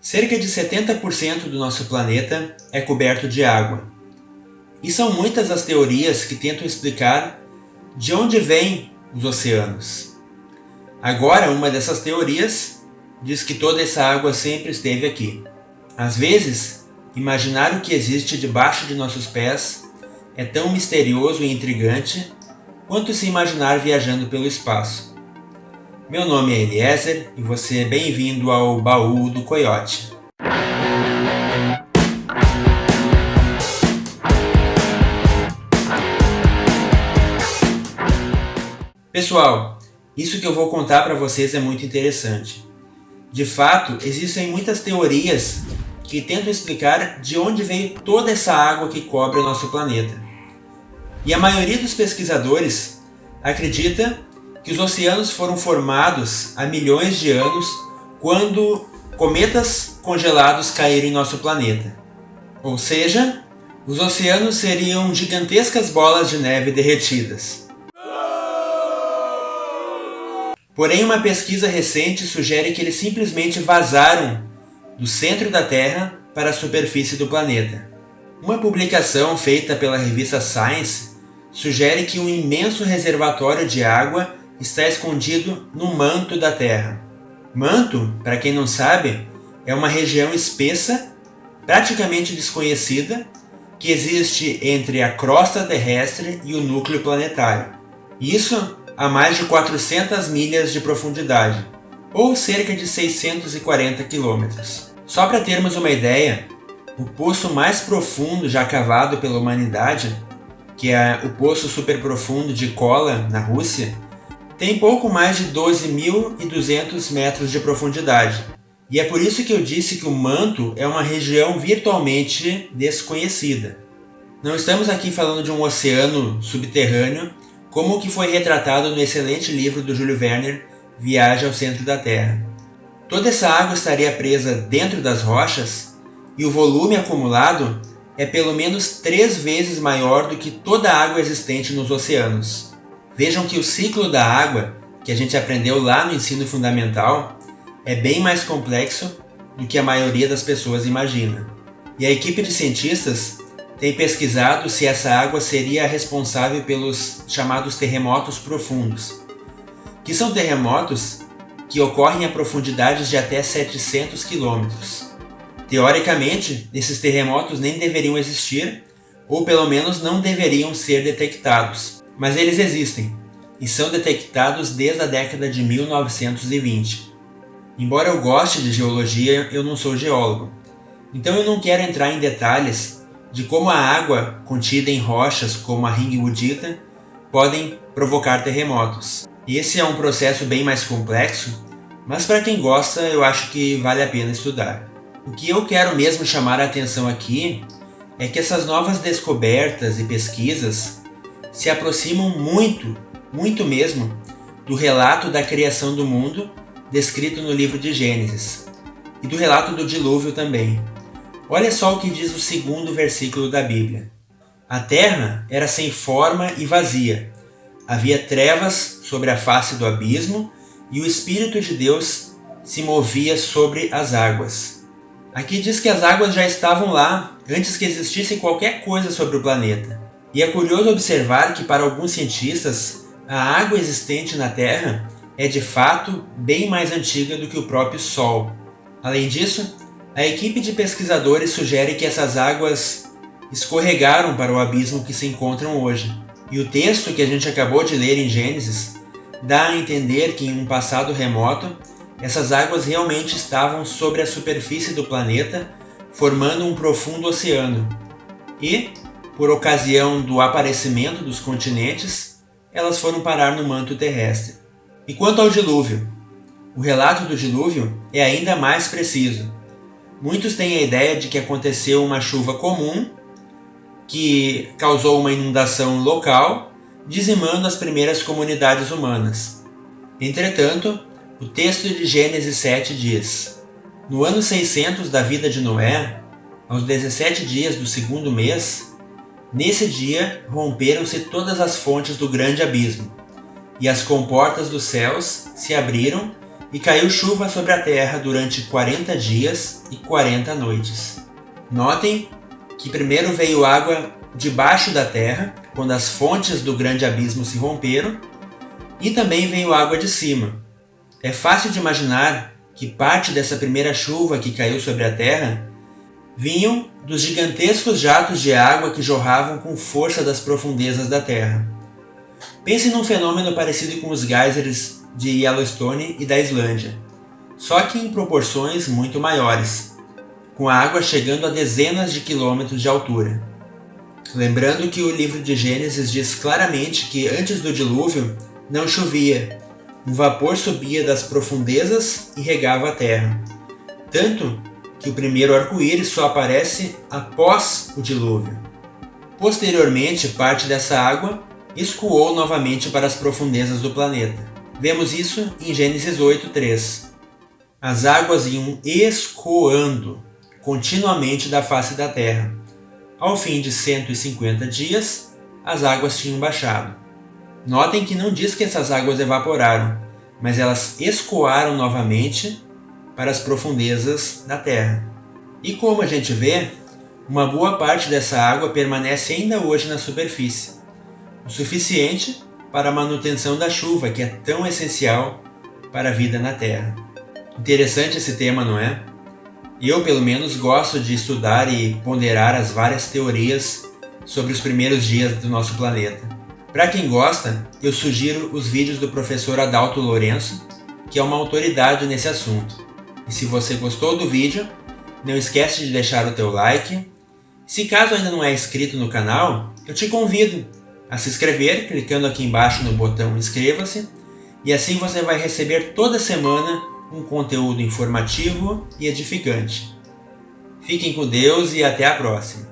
Cerca de 70% do nosso planeta é coberto de água. E são muitas as teorias que tentam explicar de onde vêm os oceanos. Agora, uma dessas teorias diz que toda essa água sempre esteve aqui. Às vezes, imaginar o que existe debaixo de nossos pés é tão misterioso e intrigante quanto se imaginar viajando pelo espaço. Meu nome é Eliezer e você é bem-vindo ao Baú do Coiote. Pessoal, isso que eu vou contar para vocês é muito interessante. De fato, existem muitas teorias que tentam explicar de onde veio toda essa água que cobre o nosso planeta. E a maioria dos pesquisadores acredita que os oceanos foram formados há milhões de anos quando cometas congelados caíram em nosso planeta. Ou seja, os oceanos seriam gigantescas bolas de neve derretidas. Porém, uma pesquisa recente sugere que eles simplesmente vazaram do centro da Terra para a superfície do planeta. Uma publicação feita pela revista Science sugere que um imenso reservatório de água está escondido no manto da Terra. Manto, para quem não sabe, é uma região espessa, praticamente desconhecida, que existe entre a crosta terrestre e o núcleo planetário. Isso a mais de 400 milhas de profundidade, ou cerca de 640 quilômetros. Só para termos uma ideia, o poço mais profundo já cavado pela humanidade, que é o Poço Superprofundo de Kola, na Rússia, tem pouco mais de 12.200 metros de profundidade. E é por isso que eu disse que o manto é uma região virtualmente desconhecida. Não estamos aqui falando de um oceano subterrâneo, como o que foi retratado no excelente livro do Júlio Verne, Viagem ao Centro da Terra. Toda essa água estaria presa dentro das rochas e o volume acumulado é pelo menos 3 vezes maior do que toda a água existente nos oceanos. Vejam que o ciclo da água, que a gente aprendeu lá no ensino fundamental, é bem mais complexo do que a maioria das pessoas imagina. E a equipe de cientistas tem pesquisado se essa água seria responsável pelos chamados terremotos profundos, que são terremotos que ocorrem a profundidades de até 700 quilômetros. Teoricamente, esses terremotos nem deveriam existir, ou pelo menos não deveriam ser detectados. Mas eles existem, e são detectados desde a década de 1920. Embora eu goste de geologia, eu não sou geólogo. Então eu não quero entrar em detalhes de como a água contida em rochas como a ringwoodita podem provocar terremotos. Esse é um processo bem mais complexo, mas para quem gosta eu acho que vale a pena estudar. O que eu quero mesmo chamar a atenção aqui é que essas novas descobertas e pesquisas se aproximam muito mesmo, do relato da criação do mundo descrito no livro de Gênesis, e do relato do dilúvio também. Olha só o que diz o 2º versículo da Bíblia. A terra era sem forma e vazia. Havia trevas sobre a face do abismo, e o Espírito de Deus se movia sobre as águas. Aqui diz que as águas já estavam lá antes que existisse qualquer coisa sobre o planeta. E é curioso observar que para alguns cientistas, a água existente na Terra é de fato bem mais antiga do que o próprio Sol. Além disso, a equipe de pesquisadores sugere que essas águas escorregaram para o abismo que se encontram hoje. E o texto que a gente acabou de ler em Gênesis dá a entender que em um passado remoto, essas águas realmente estavam sobre a superfície do planeta, formando um profundo oceano. E, por ocasião do aparecimento dos continentes, elas foram parar no manto terrestre. E quanto ao dilúvio? O relato do dilúvio é ainda mais preciso. Muitos têm a ideia de que aconteceu uma chuva comum que causou uma inundação local, dizimando as primeiras comunidades humanas. Entretanto, o texto de Gênesis 7 diz: No ano 600 da vida de Noé, aos 17 dias do 2º mês, nesse dia romperam-se todas as fontes do grande abismo, e as comportas dos céus se abriram e caiu chuva sobre a terra durante 40 dias e 40 noites. Notem que primeiro veio água debaixo da terra, quando as fontes do grande abismo se romperam, e também veio água de cima. É fácil de imaginar que parte dessa primeira chuva que caiu sobre a terra vinham dos gigantescos jatos de água que jorravam com força das profundezas da terra. Pense num fenômeno parecido com os geysers de Yellowstone e da Islândia, só que em proporções muito maiores, com a água chegando a dezenas de quilômetros de altura. Lembrando que o livro de Gênesis diz claramente que antes do dilúvio não chovia, um vapor subia das profundezas e regava a terra. Tanto que o primeiro arco-íris só aparece após o dilúvio. Posteriormente, parte dessa água escoou novamente para as profundezas do planeta. Vemos isso em Gênesis 8:3. As águas iam escoando continuamente da face da terra. Ao fim de 150 dias, as águas tinham baixado. Notem que não diz que essas águas evaporaram, mas elas escoaram novamente para as profundezas da terra. E como a gente vê, uma boa parte dessa água permanece ainda hoje na superfície, o suficiente para a manutenção da chuva, que é tão essencial para a vida na Terra. Interessante esse tema, não é? Eu, pelo menos, gosto de estudar e ponderar as várias teorias sobre os primeiros dias do nosso planeta. Para quem gosta, eu sugiro os vídeos do professor Adalto Lourenço, que é uma autoridade nesse assunto. E se você gostou do vídeo, não esquece de deixar o teu like. Se caso ainda não é inscrito no canal, eu te convido a se inscrever clicando aqui embaixo no botão inscreva-se, e assim você vai receber toda semana um conteúdo informativo e edificante. Fiquem com Deus e até a próxima!